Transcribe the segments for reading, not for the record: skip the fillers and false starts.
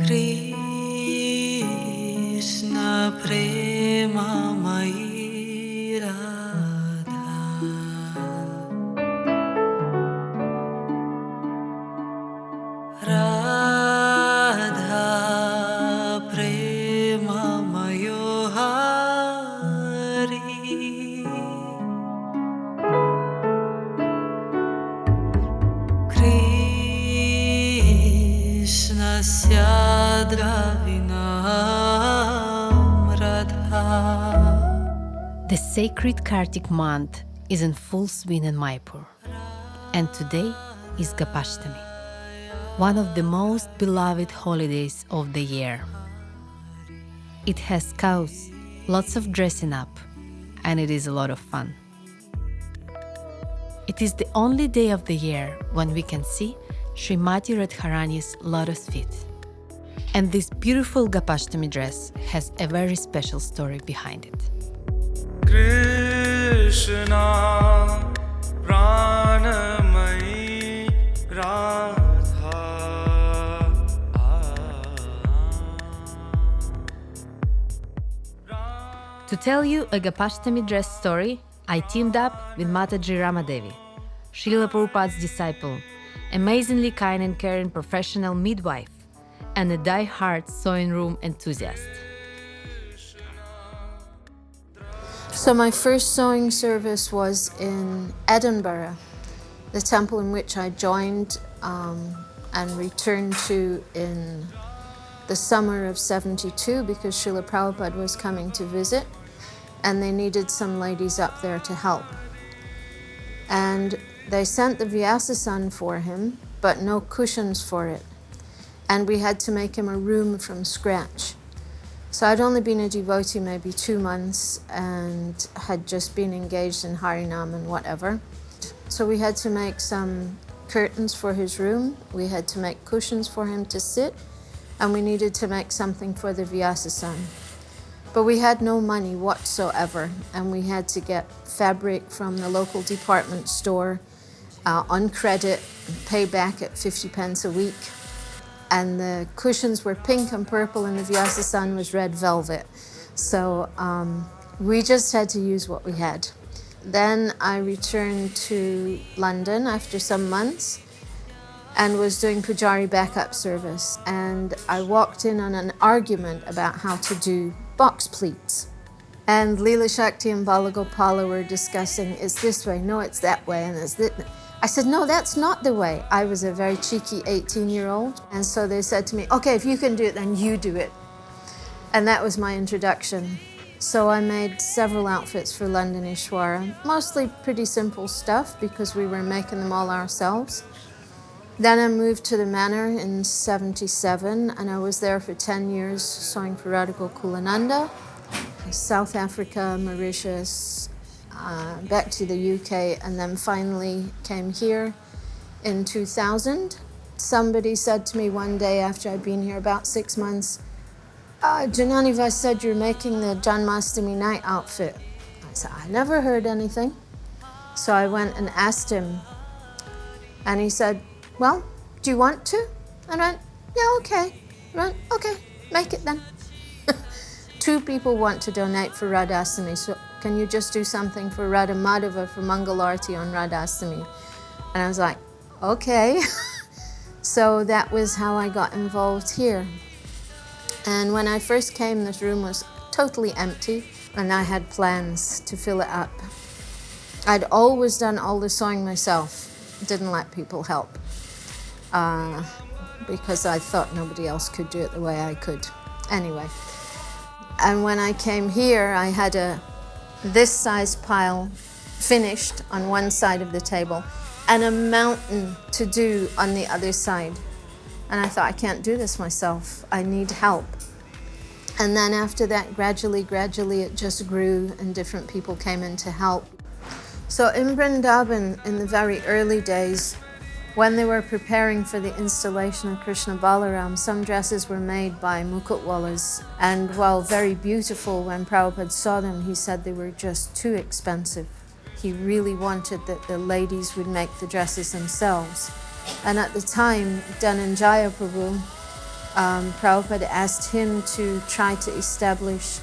Krishna prema mai Radha, Radha prema mayo hari, Krishna Syadravinam Radha. The sacred Kartik month is in full swing in Mayapur, and today is Gopastami, one of the most beloved holidays of the year. It has cows, lots of dressing up, and it is a lot of fun. It is the only day of the year when we can see Srimati Radharani's lotus feet. And this beautiful Gopastami dress has a very special story behind it. Krishna Pranamai Radha. To tell you a Gopastami dress story, I teamed up with Mataji Ramadevi, Srila Prabhupada's disciple, amazingly kind and caring professional midwife, and a die-hard sewing room enthusiast. So my first sewing service was in Edinburgh, the temple in which I joined and returned to in the summer of '72 because Srila Prabhupada was coming to visit and they needed some ladies up there to help. And they sent the Vyasasan for him, but no cushions for it. And we had to make him a room from scratch. So I'd only been a devotee maybe 2 months and had just been engaged in Harinam and whatever. So we had to make some curtains for his room, we had to make cushions for him to sit, and we needed to make something for the Vyasasan. But we had no money whatsoever, and we had to get fabric from the local department store on credit, pay back at 50 pence a week. And the cushions were pink and purple, and the Vyasasan was red velvet. So we just had to use what we had. Then I returned to London after some months and was doing Pujari backup service. And I walked in on an argument about how to do box pleats. And Leela Shakti and Balagopala were discussing, it's this way, no, it's that way, and it's this. I said, no, that's not the way. I was a very cheeky 18-year-old. And so they said to me, okay, if you can do it, then you do it. And that was my introduction. So I made several outfits for London Ishwara, mostly pretty simple stuff because we were making them all ourselves. Then I moved to the manor in '77, and I was there for 10 years sewing for Radha Gokulananda, South Africa, Mauritius, back to the UK, and then finally came here in 2000. Somebody said to me one day after I'd been here about 6 months, Jananiva said you're making the Janmastami night outfit. I said, I never heard anything. So I went and asked him, and he said, well, do you want to? And I went, yeah, okay. I went, okay, make it then. 2 people want to donate for Radhastami, so can you just do something for Radha Madhava for Mangalarti on Radhastami? And I was like, okay. So that was how I got involved here. And when I first came, this room was totally empty, and I had plans to fill it up. I'd always done all the sewing myself, didn't let people help, because I thought nobody else could do it the way I could. Anyway, and when I came here, I had this size pile finished on one side of the table and a mountain to do on the other side. And I thought, I can't do this myself. I need help. And then after that, gradually, it just grew and different people came in to help. So in Vrindavan, in the very early days, when they were preparing for the installation of Krishna Balaram, some dresses were made by Mukutwalas. And while very beautiful, when Prabhupada saw them, he said they were just too expensive. He really wanted that the ladies would make the dresses themselves. And at the time, Dhananjaya Prabhu Prabhupada asked him to try to establish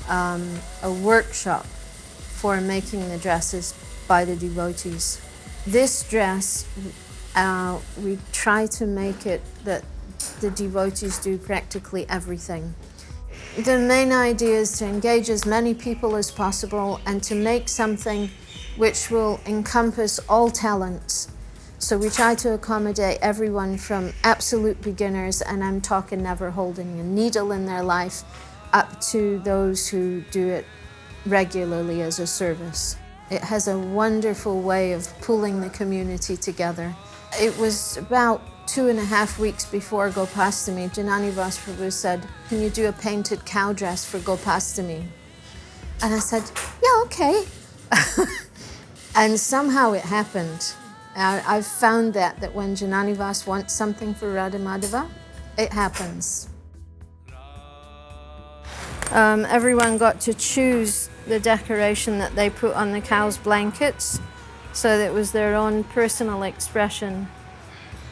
a workshop for making the dresses by the devotees. This dress, we try to make it that the devotees do practically everything. The main idea is to engage as many people as possible and to make something which will encompass all talents. So we try to accommodate everyone from absolute beginners, and I'm talking never holding a needle in their life, up to those who do it regularly as a service. It has a wonderful way of pulling the community together. It was about 2.5 weeks before Gopastami, Janani Prabhu said, "Can you do a painted cow dress for Gopastami?" And I said, "Yeah, okay." And somehow it happened. I've found that when Janani Vas wants something for Radha Madhava, it happens. Everyone got to choose the decoration that they put on the cow's blankets, so that it was their own personal expression,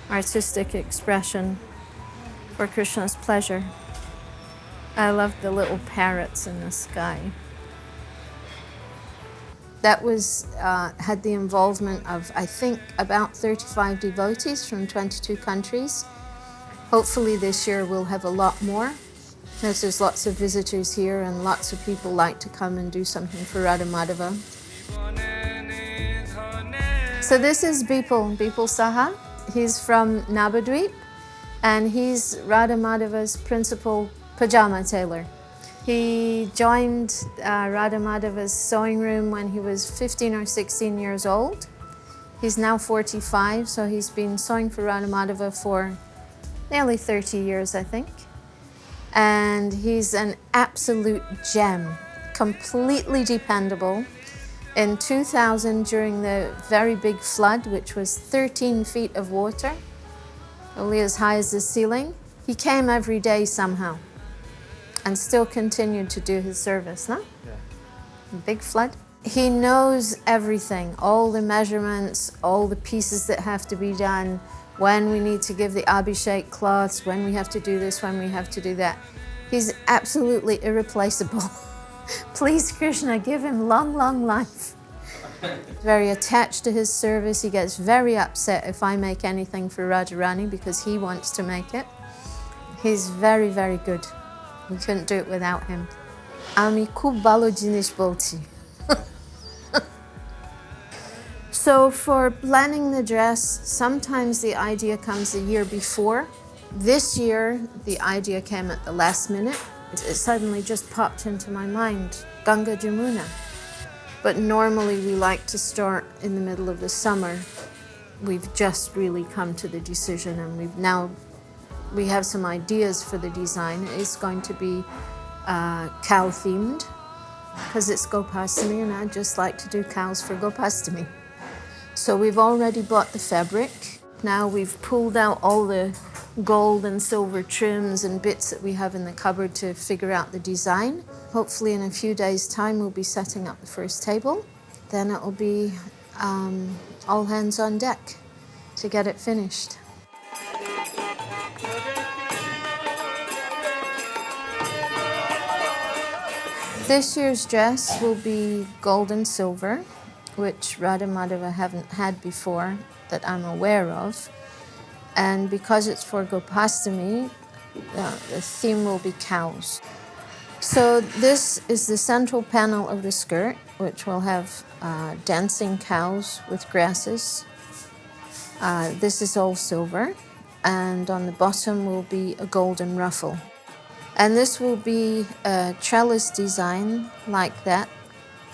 artistic expression for Krishna's pleasure. I love the little parrots in the sky. That was had the involvement of, I think, about 35 devotees from 22 countries. Hopefully this year we'll have a lot more, because there's lots of visitors here and lots of people like to come and do something for Radha Madhava. So this is Bipul Saha. He's from Navadvip, and he's Radha Madhava's principal pajama tailor. He joined Radha Madhava's sewing room when he was 15 or 16 years old. He's now 45, so he's been sewing for Radha Madhava for nearly 30 years, I think. And he's an absolute gem, completely dependable. In 2000, during the very big flood, which was 13 feet of water, only as high as the ceiling, he came every day somehow and still continued to do his service, no? Yeah. Big flood. He knows everything, all the measurements, all the pieces that have to be done, when we need to give the Abhishek cloths, when we have to do this, when we have to do that. He's absolutely irreplaceable. Please, Krishna, give him long, long life. Very attached to his service. He gets very upset if I make anything for Radharani because he wants to make it. He's very, very good. We couldn't do it without him. Ami khub balo jinish bolchi. So for planning the dress, sometimes the idea comes a year before. This year, the idea came at the last minute. It suddenly just popped into my mind, Ganga Jamuna. But normally we like to start in the middle of the summer. We've just really come to the decision, and we have some ideas for the design. It's going to be cow themed because it's Gopastami, and I just like to do cows for Gopastami. So we've already bought the fabric. Now we've pulled out all the gold and silver trims and bits that we have in the cupboard to figure out the design. Hopefully in a few days' time we'll be setting up the first table. Then it will be all hands on deck to get it finished. This year's dress will be gold and silver, which Radha Madhava haven't had before that I'm aware of. And because it's for Gopastami, the theme will be cows. So this is the central panel of the skirt, which will have dancing cows with grasses. This is all silver, and on the bottom will be a golden ruffle. And this will be a trellis design like that.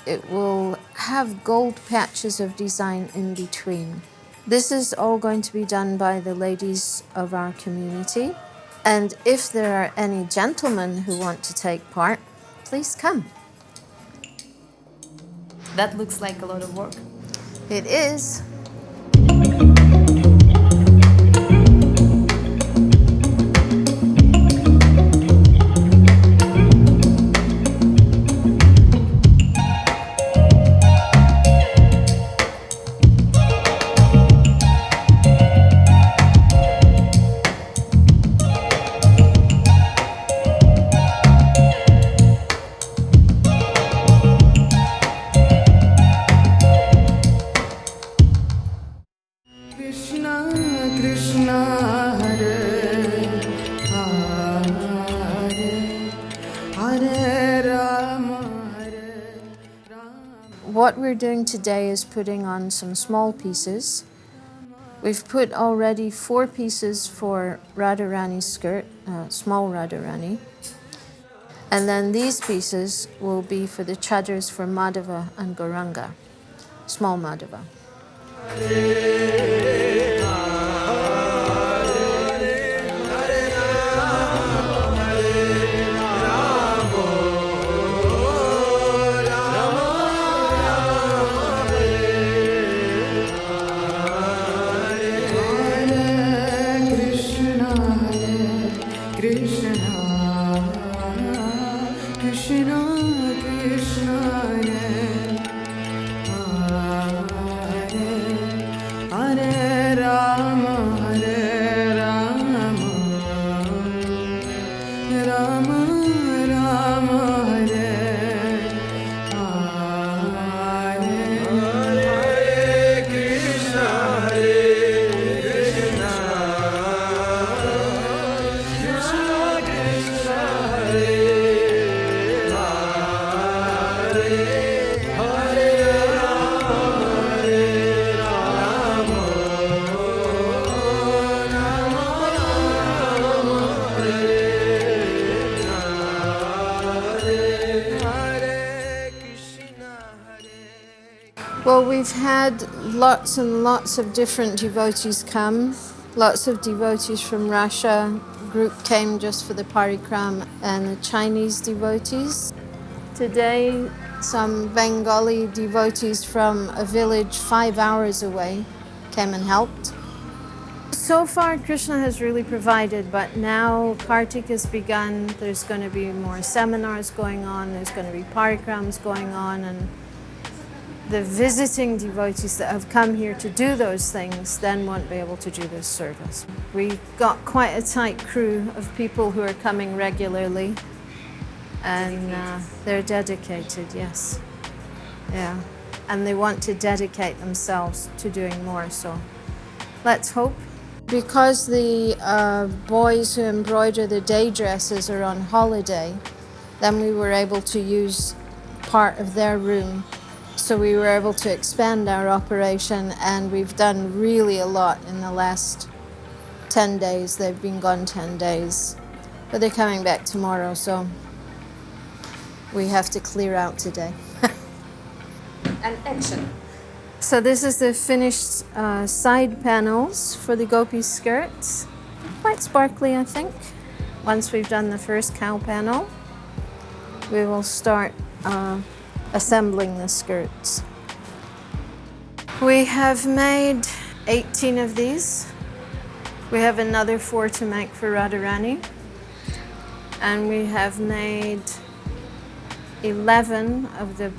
It will have gold patches of design in between. This is all going to be done by the ladies of our community. And if there are any gentlemen who want to take part, please come. That looks like a lot of work. It is. what we're doing today is putting on some small pieces. We've put already 4 pieces for Radharani's skirt, small Radharani. And then these pieces will be for the chadars for Madhava and Gauranga, small Madhava. Well, we've had lots and lots of different devotees come. Lots of devotees from Russia. A group came just for the parikram, and the Chinese devotees. Today, some Bengali devotees from a village 5 hours away came and helped. So far, Krishna has really provided, but now Kartik has begun. There's going to be more seminars going on. There's going to be parikrams going on, and the visiting devotees that have come here to do those things then won't be able to do this service. We got quite a tight crew of people who are coming regularly, and they're dedicated, yes. Yeah, and they want to dedicate themselves to doing more, so let's hope. Because the boys who embroider the day dresses are on holiday, then we were able to use part of their room. So we were able to expand our operation, and we've done really a lot in the last 10 days. They've been gone 10 days, but they're coming back tomorrow, so we have to clear out today. And action. So this is the finished side panels for the gopi skirts. Quite sparkly, I think. Once we've done the first cow panel, we will start assembling the skirts. We have made 18 of these. We have another 4 to make for Radharani. And we have made 11 of the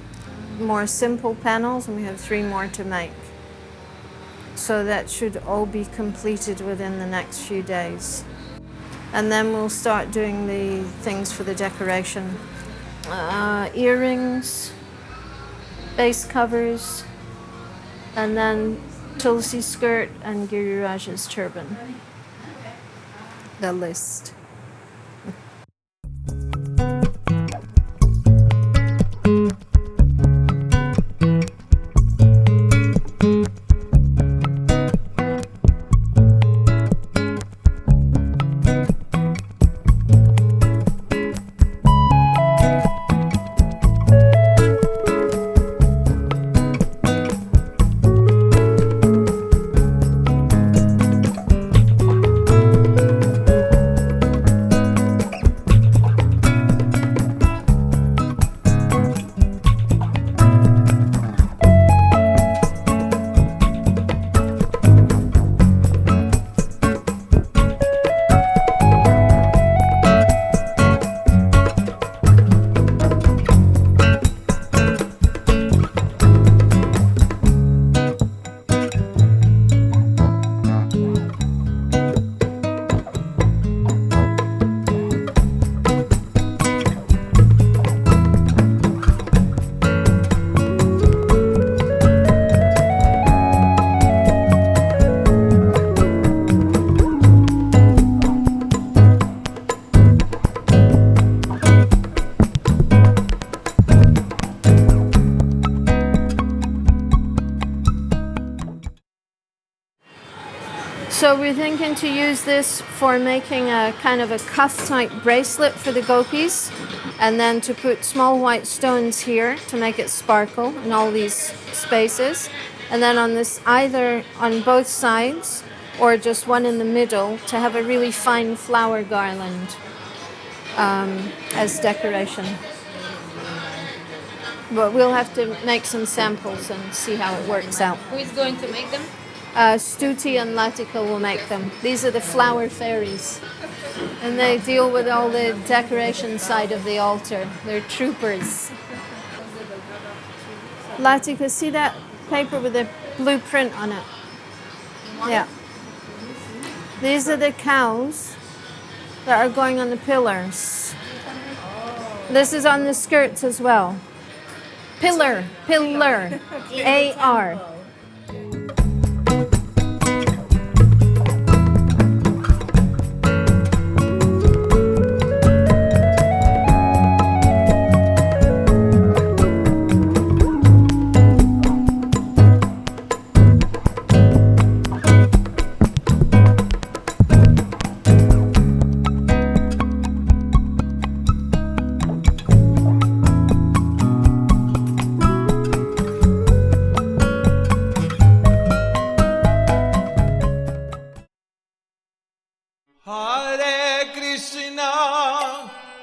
more simple panels, and we have 3 more to make. So that should all be completed within the next few days. And then we'll start doing the things for the decoration. Earrings, base covers, and then Tulsi skirt and Giriraj's turban. The list. So we're thinking to use this for making a kind of a cuff-type bracelet for the gopis, and then to put small white stones here to make it sparkle in all these spaces, and then on this, either on both sides or just one in the middle, to have a really fine flower garland as decoration. But we'll have to make some samples and see how it works out. Who is going to make them? Stuti and Latika will make them. These are the flower fairies. And they deal with all the decoration side of the altar. They're troopers. Latika, see that paper with the blue print on it? Yeah. These are the cows that are going on the pillars. This is on the skirts as well. Pillar, A-R.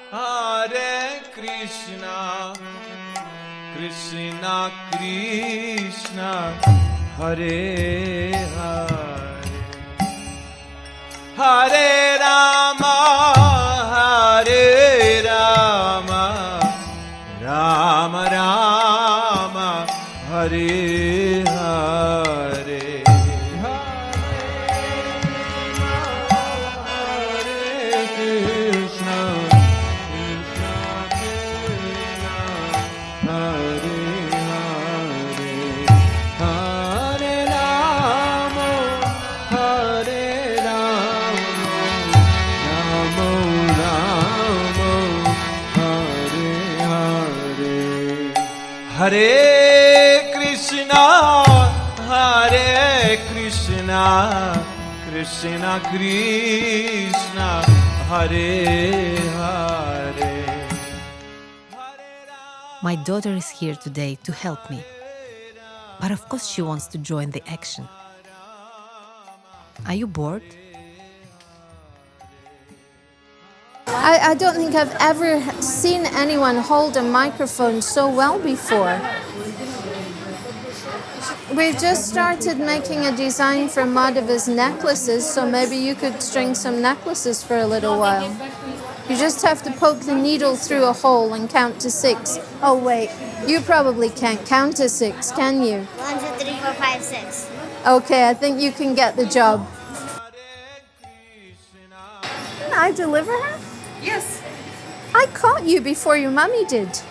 Hare Krishna, Krishna Krishna, Hare Hare, Hare Rama, Hare Rama, Rama Rama, Hare Hare. Hare Krishna, Krishna Krishna, Hare Hare. My daughter is here today to help me, but of course she wants to join the action. Are you bored? I don't think I've ever seen anyone hold a microphone so well before. We've just started making a design for Madhava's necklaces, so maybe you could string some necklaces for a little while. You just have to poke the needle through a hole and count to 6. Oh wait, you probably can't count to 6, can you? 1, 2, 3, 4, 5, 6. Okay, I think you can get the job. Can I deliver her? Yes. I caught you before your mummy did.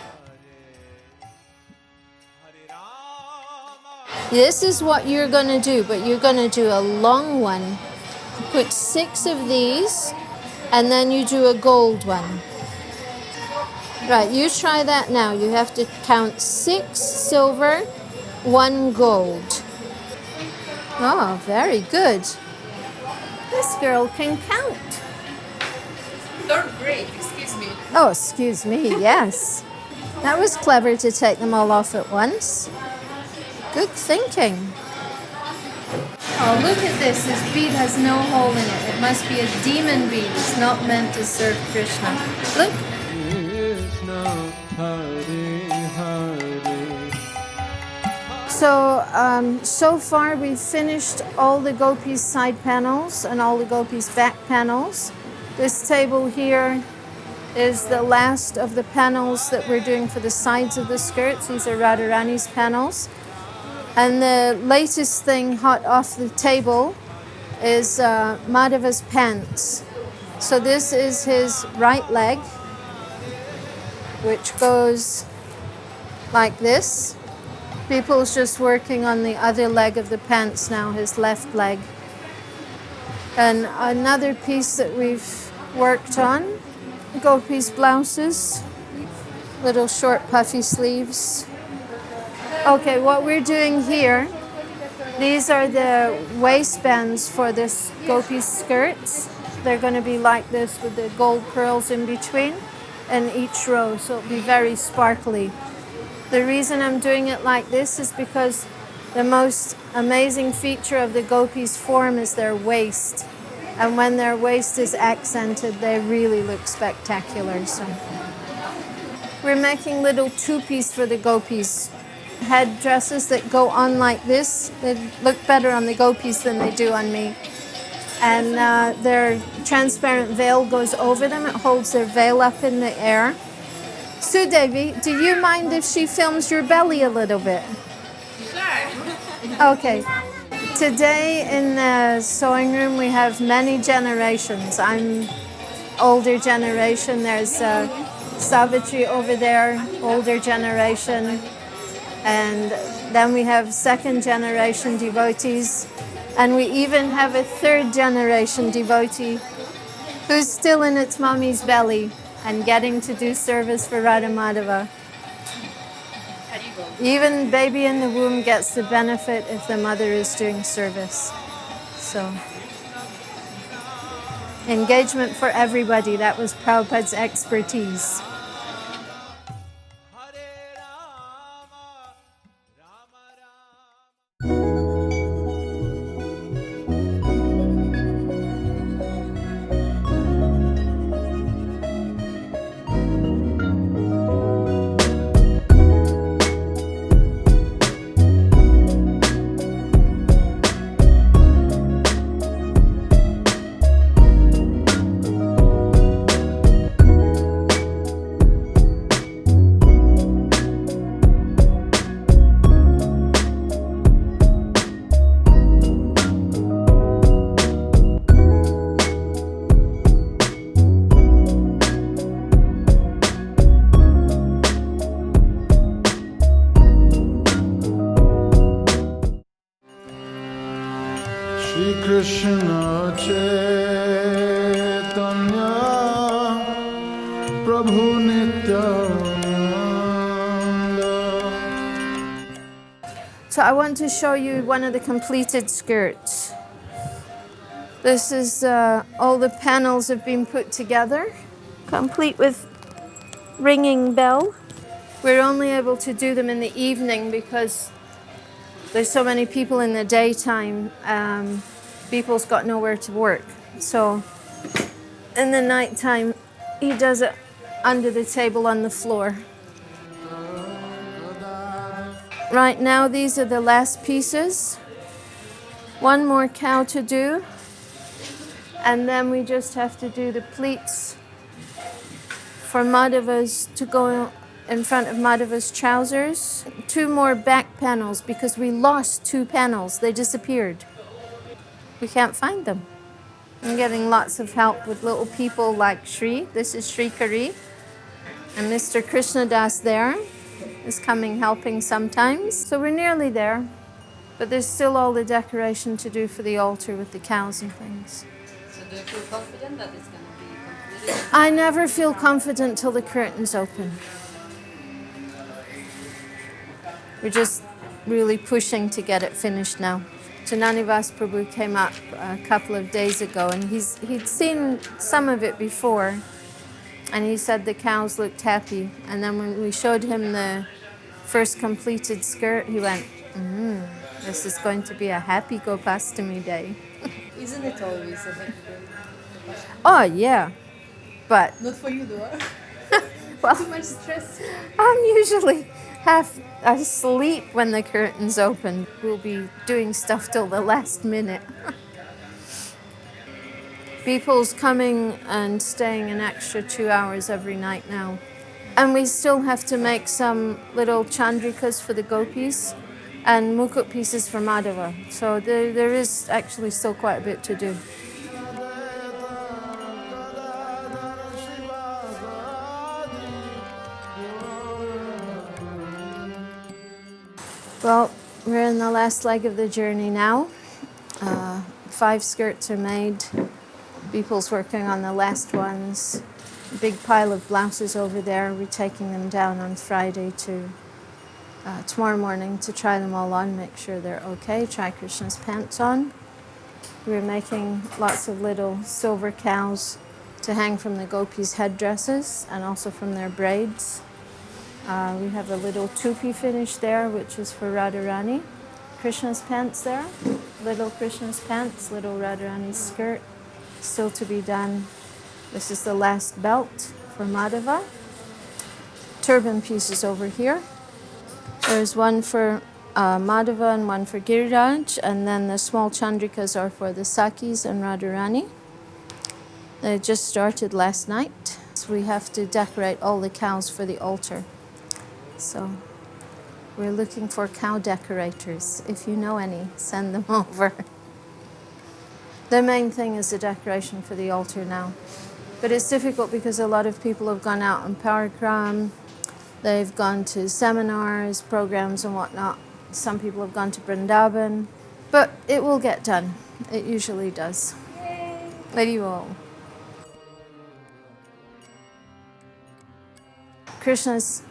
This is what you're going to do, but you're going to do a long one. Put 6 of these, and then you do a gold one. Right, you try that now. You have to count 6 silver, 1 gold. Oh, very good. This girl can count. 3rd grade, excuse me. Oh, excuse me, yes. That was clever to take them all off at once. Good thinking. Oh, look at this. This bead has no hole in it. It must be a demon bead. It's not meant to serve Krishna. Look. So far we've finished all the gopis' side panels and all the gopis' back panels. This table here is the last of the panels that we're doing for the sides of the skirts. These are Radharani's panels. And the latest thing hot off the table is Madhava's pants. So this is his right leg, which goes like this. People's just working on the other leg of the pants now, his left leg. And another piece that we've worked on, gopis' blouses, little short puffy sleeves. Okay, what we're doing here These are the waistbands for this gopi skirts. They're going to be like this with the gold pearls in between in each row, so it'll be very sparkly. The reason I'm doing it like this is because the most amazing feature of the gopis' form is their waist. And when their waist is accented, they really look spectacular. So we're making little two-piece for the gopis. Head dresses that go on like this. They look better on the gopis than they do on me. And their transparent veil goes over them. It holds their veil up in the air. Sudevi, do you mind if she films your belly a little bit? Sure. Okay. Today in the sewing room we have many generations. I'm older generation. There's Savitri over there, older generation. And then we have second generation devotees. And we even have a third generation devotee who's still in its mommy's belly and getting to do service for Radha Madhava. Even baby in the womb gets the benefit if the mother is doing service. So, engagement for everybody, that was Prabhupada's expertise. Krishna Chaitanya Prabhu Nityananda. So I want to show you one of the completed skirts. This is all the panels have been put together, complete with ringing bell. We're only able to do them in the evening because there's so many people in the daytime. People's got nowhere to work. So in the nighttime, he does it under the table on the floor. Right now, these are the last pieces. One more cow to do. And then we just have to do the pleats for Madhava's to go in front of Madhava's trousers. 2 more back panels because we lost 2 panels. They disappeared. We can't find them. I'm getting lots of help with little people like Shri. This is Shri Kari. And Mr. Krishnadas there is coming helping sometimes. So we're nearly there. But there's still all the decoration to do for the altar with the cows and things. So do you feel confident that it's going to be completed? I never feel confident till the curtains open. We're just really pushing to get it finished now. Jananivas Prabhu came up a couple of days ago and he'd seen some of it before and he said the cows looked happy. And then when we showed him the first completed skirt, he went, this is going to be a happy Gopastami day. Isn't it always a happy day? Oh, yeah. But Not for you though. well, Too much stress. I'm usually half asleep when the curtains open. We'll be doing stuff till the last minute. People's coming and staying an extra 2 hours every night now. And we still have to make some little chandrikas for the gopis and mukut pieces for Madhava. So there is actually still quite a bit to do. Well, we're in the last leg of the journey now. 5 skirts are made. People's working on the last ones. A big pile of blouses over there. We're taking them down on Friday to tomorrow morning to try them all on, make sure they're okay. Try Krishna's pants on. We're making lots of little silver cows to hang from the gopis' headdresses and also from their braids. We have a little tupi finish there, which is for Radharani. Krishna's pants there, little Krishna's pants, little Radharani's skirt, still to be done. This is the last belt for Madhava. Turban pieces over here. There's one for Madhava and one for Giriraj, and then the small chandrikas are for the Sakhis and Radharani. They just started last night. So we have to decorate all the cows for the altar. So we're looking for cow decorators. If you know any, send them over. The main thing is the decoration for the altar now. But it's difficult because a lot of people have gone out on parikram. They've gone to seminars, programs and whatnot. Some people have gone to Vrindavan. But it will get done. It usually does. Yay! Love you all. Krishna's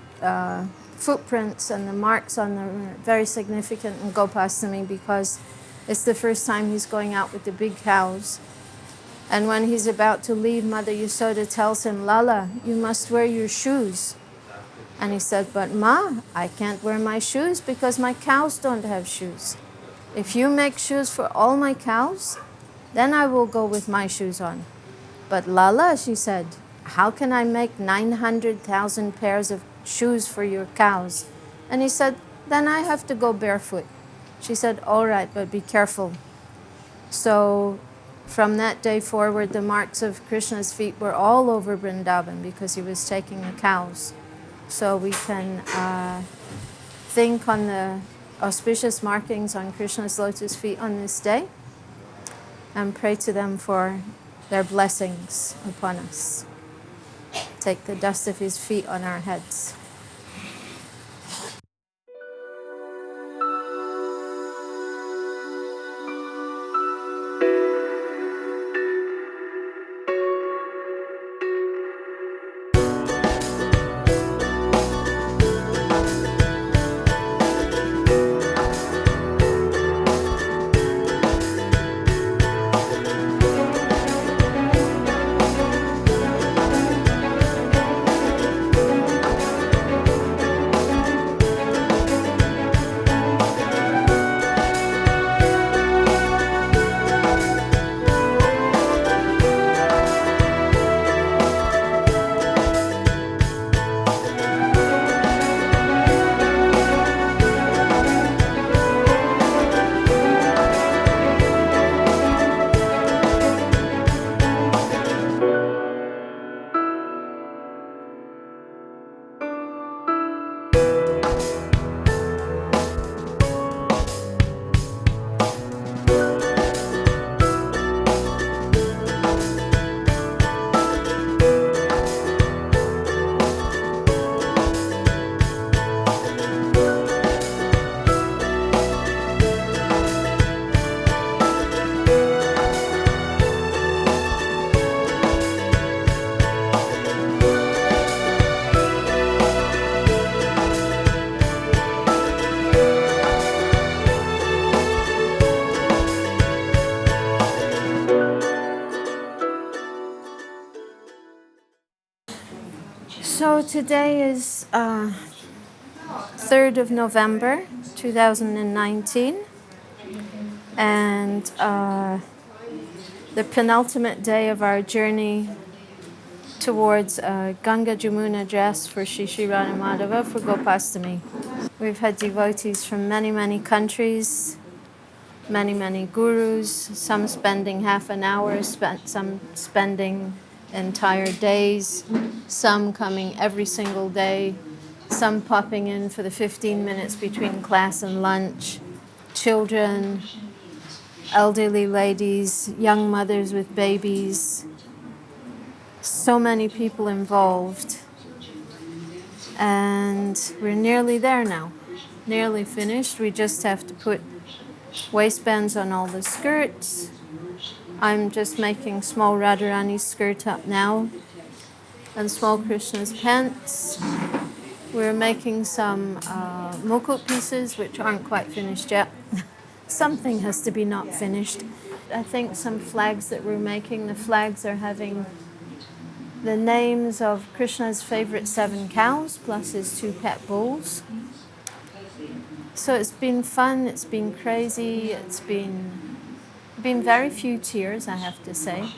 footprints and the marks on them are very significant in Gopastami because it's the first time he's going out with the big cows. And when he's about to leave, Mother Yasoda tells him, Lala, you must wear your shoes. And he said, but Ma, I can't wear my shoes because my cows don't have shoes. If you make shoes for all my cows, then I will go with my shoes on. But Lala, she said, how can I make 900,000 pairs of shoes for your cows? And he said, then I have to go barefoot. She said, all right, but be careful. So from that day forward, the marks of Krishna's feet were all over Vrindavan because he was taking the cows. So we can think on the auspicious markings on Krishna's lotus feet on this day and pray to them for their blessings upon us. Take the dust of his feet on our heads. So today is 3rd of November, 2019, and the penultimate day of our journey towards Ganga Jamuna dress for Shri Shri Radha Madhava for Gopastami. We've had devotees from many, many countries, many, many gurus, some spending half an hour, some spending entire days, some coming every single day, some popping in for the 15 minutes between class and lunch, children, elderly ladies, young mothers with babies, so many people involved. And we're nearly there now, nearly finished. We just have to put waistbands on all the skirts. I'm just making small Radharani's skirt up now and small Krishna's pants. We're making some mukut pieces, which aren't quite finished yet. Something has to be not finished. I think some flags that we're making, the flags are having the names of Krishna's favorite 7 cows, plus his 2 pet bulls. So it's been fun, it's been crazy, it's been very few tears, I have to say,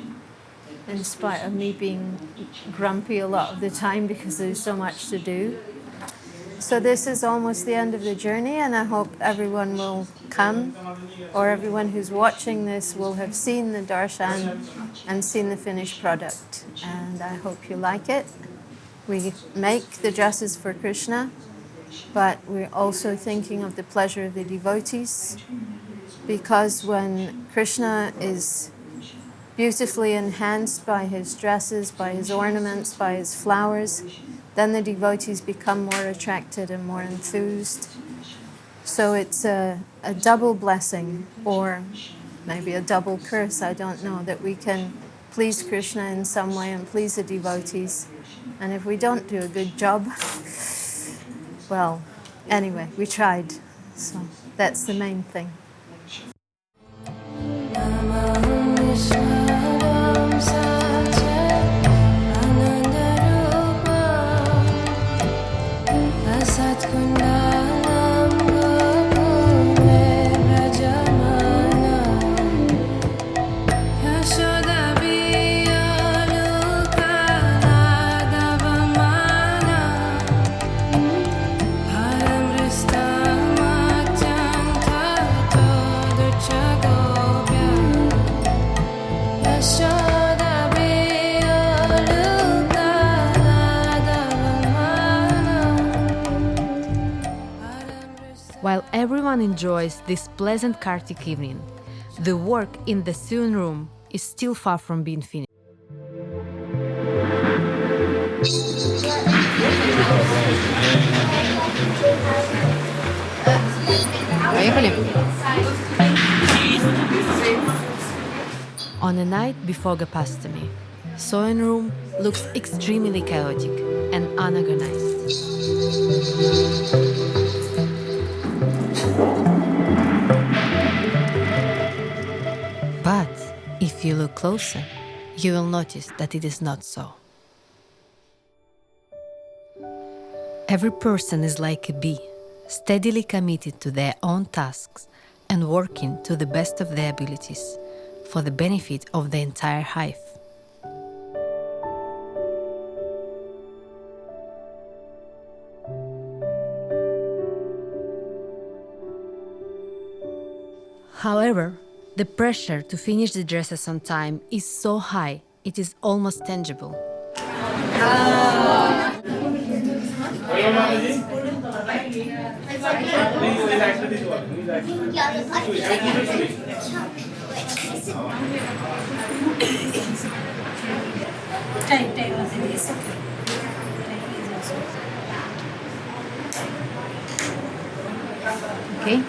in spite of me being grumpy a lot of the time because there's so much to do. So this is almost the end of the journey, and I hope everyone will come, or everyone who's watching this will have seen the darshan and seen the finished product. And I hope you like it. We make the dresses for Krishna, but we're also thinking of the pleasure of the devotees, because when Krishna is beautifully enhanced by his dresses, by his ornaments, by his flowers, then the devotees become more attracted and more enthused. So it's a double blessing, or maybe a double curse, I don't know, that we can please Krishna in some way and please the devotees. And if we don't do a good job, well, anyway, we tried. So that's the main thing. While everyone enjoys this pleasant Kartik evening, the work in the throne room is still far from being finished. On the night before Gopastami, sewing room looks extremely chaotic and unorganized. But if you look closer, you will notice that it is not so. Every person is like a bee, steadily committed to their own tasks and working to the best of their abilities for the benefit of the entire hive. However, the pressure to finish the dresses on time is so high, it is almost tangible. Okay.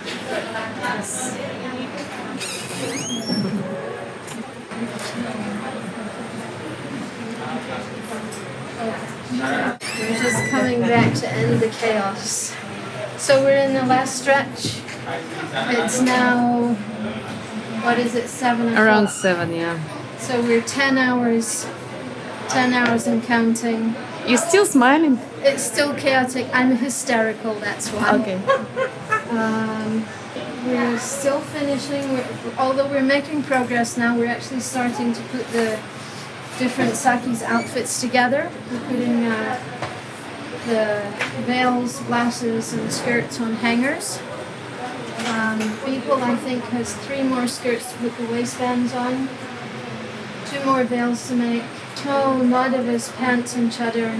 We're just coming back to end the chaos. So we're in the last stretch. It's now, what is it, 7 o'clock? Around 7, yeah. So we're 10 hours and counting. You're still smiling? It's still chaotic. I'm hysterical, that's why. Okay. We're still finishing, although we're making progress now, we're actually starting to put the different Sakhis outfits together. We're putting the veils, blouses and skirts on hangers. People, I think, has 3 more skirts to put the waistbands on, 2 more veils to make. Oh, Madhava's pants and chadar,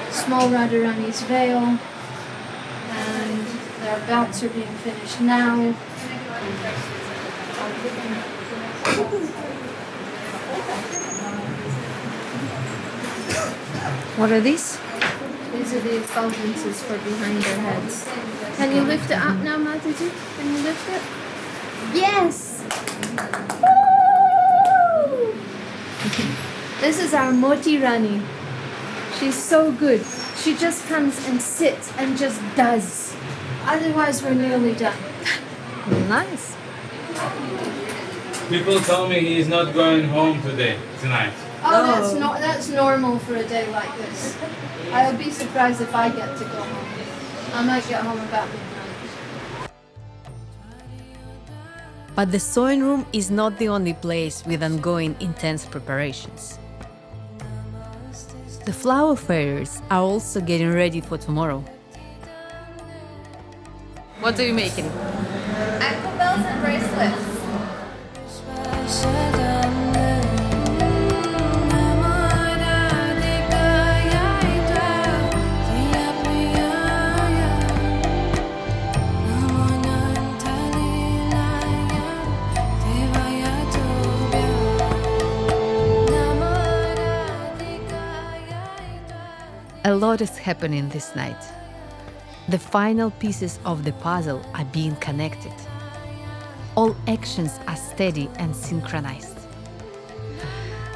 small Radharani's veil, and their belts are being finished now. What are these? These are the effulgences for behind their heads. Can you lift it up now, Mataji? Can you lift it? Yes! Woo! This is our Moti Rani. She's so good. She just comes and sits and just does. Otherwise, we're nearly done. Nice. People tell me he's not going home tonight. Oh, that's normal for a day like this. I'll be surprised if I get to go home. I might get home about midnight. But the sewing room is not the only place with ongoing intense preparations. The flower fairies are also getting ready for tomorrow. What are you making? Ankle bells and bracelets. A lot is happening this night. The final pieces of the puzzle are being connected. All actions are steady and synchronized.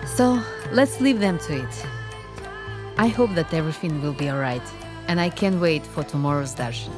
So let's leave them to it. I hope that everything will be alright, and I can't wait for tomorrow's darshan.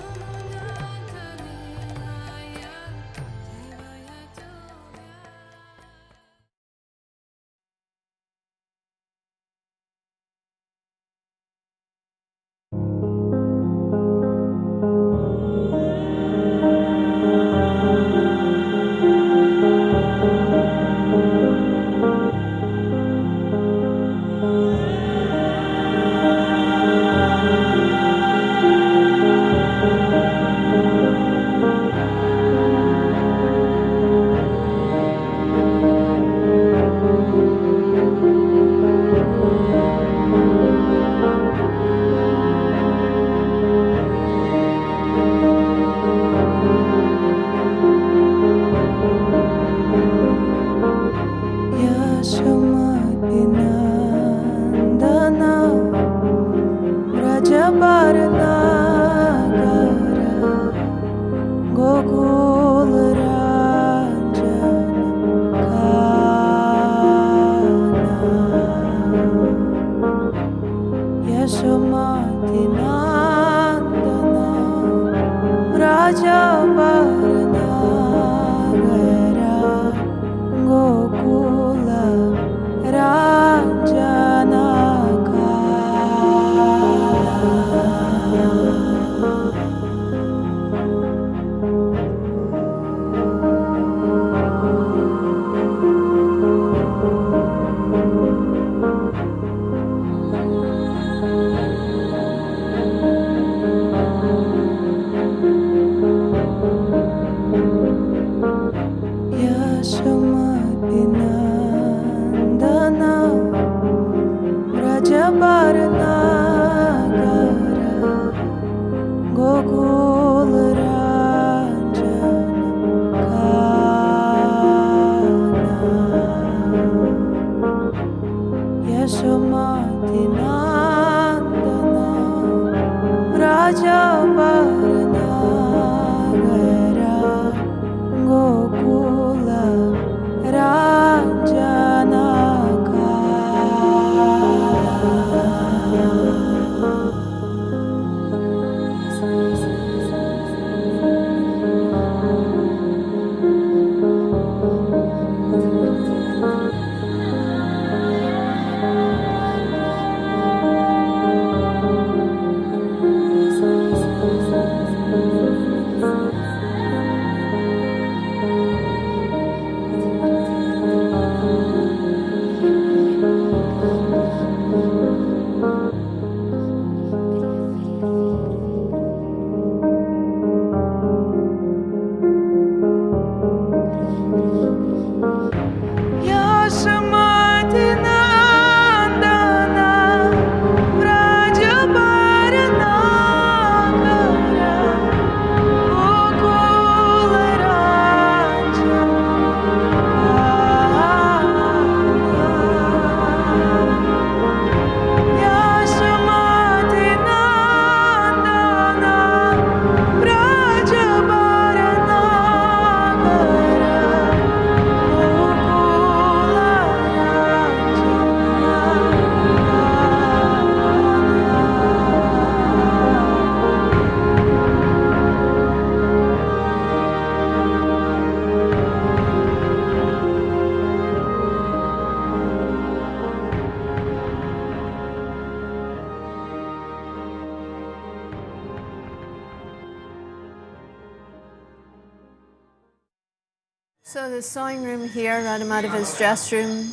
So the sewing room here, Radha Madhava's dress room,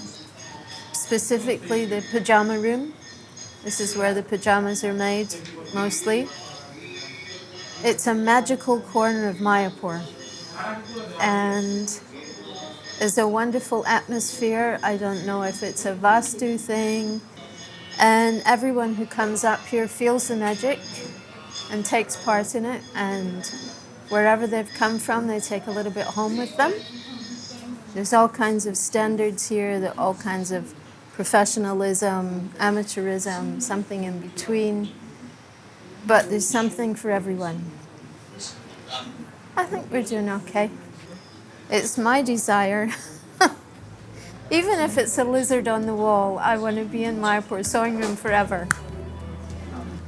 specifically the pajama room. This is where the pajamas are made, mostly. It's a magical corner of Mayapur. And there's a wonderful atmosphere. I don't know if it's a Vastu thing. And everyone who comes up here feels the magic and takes part in it. And wherever they've come from, they take a little bit home with them. There's all kinds of standards here, all kinds of professionalism, amateurism, something in between. But there's something for everyone. I think we're doing okay. It's my desire. Even if it's a lizard on the wall, I want to be in Mayapur sewing room forever.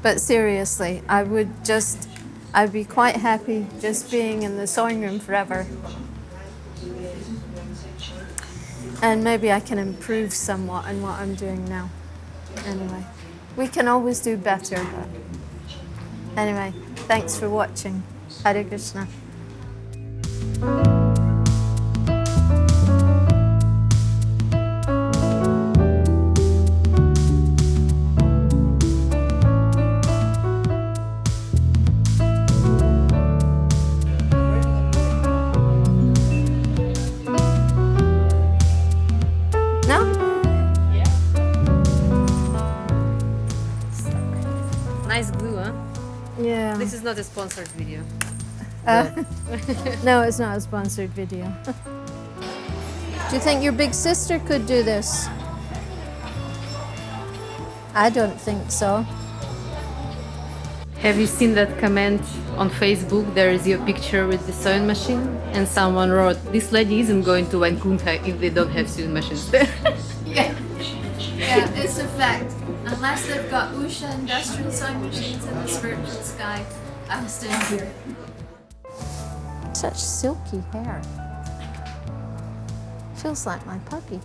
But seriously, I'd be quite happy just being in the sewing room forever. And maybe I can improve somewhat in what I'm doing now. Anyway, we can always do better. But anyway, thanks for watching. Hare Krishna. Nice glue, huh? Yeah. This is not a sponsored video. No, it's not a sponsored video. Do you think your big sister could do this? I don't think so. Have you seen that comment on Facebook? There is your picture with the sewing machine, and someone wrote, "This lady isn't going to Vancouver if they don't have sewing machines there." Yeah, it's a fact. Unless they've got Usha industrial sewing machines in the spiritual sky, I'm staying here. Such silky hair. Feels like my puppy.